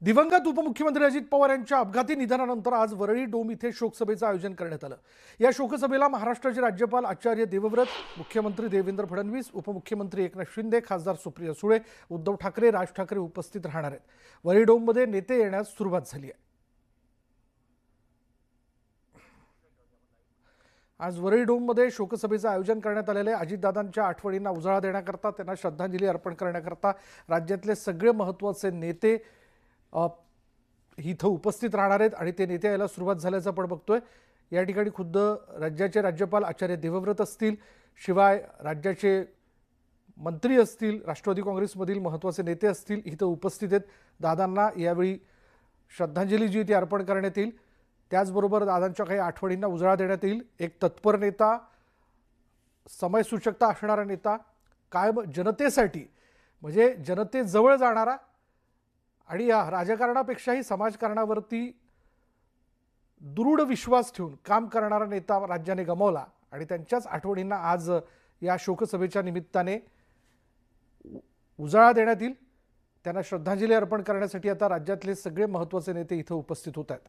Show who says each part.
Speaker 1: दिवंगत उपमुख्यमंत्री अजित पवार यांच्या अपघाती निधनानंतर आज वरळी डोम इथे शोकसभेचं आयोजन करण्यात आलं। या शोकसभेला महाराष्ट्राचे राज्यपाल आचार्य देवव्रत, मुख्यमंत्री देवेंद्र फडणवीस, उपमुख्यमंत्री एकनाथ शिंदे, खासदार सुप्रिया सुळे, उद्धव ठाकरे, राज ठाकरे उपस्थित राहणार आहेत। वरळी डोममध्ये नेते येण्यास सुरुवात झाली आहे। आज वरळी डोममध्ये शोकसभेचं आयोजन करण्यात आलेलं आहे। अजितदादांच्या आठवणींना उजाळा देण्याकरता, त्यांना श्रद्धांजली अर्पण करण्याकरता राज्यातले सगळे महत्त्वाचे नेते इथं उपस्थित राहणार आहेत आणि ते नेते यायला सुरुवात झाल्याचं आपण बघतोय। या ठिकाणी खुद्द राज्याचे राज्यपाल आचार्य देवव्रत असतील, शिवाय राज्याचे मंत्री असतील, राष्ट्रवादी काँग्रेसमधील महत्त्वाचे नेते असतील, इथं उपस्थित आहेत। दादांना यावेळी श्रद्धांजली जी ती अर्पण करण्यात येईल। त्याचबरोबर दादांच्या काही आठवणींना उजाळा देण्यात येईल। एक तत्पर नेता, समयसूचकता असणारा नेता, कायम जनतेसाठी म्हणजे जनतेजवळ जाणारा आणि या राजकारणापेक्षाही समाजकारणावरती दृढ विश्वास ठेवून काम करणारा नेता राज्याने गमावला आणि त्यांच्याच आठवणींना आज या शोकसभेच्या निमित्ताने उजाळा देण्यात येईल। त्यांना श्रद्धांजली अर्पण करण्यासाठी आता राज्यातले सगळे महत्त्वाचे नेते इथं उपस्थित होत आहेत।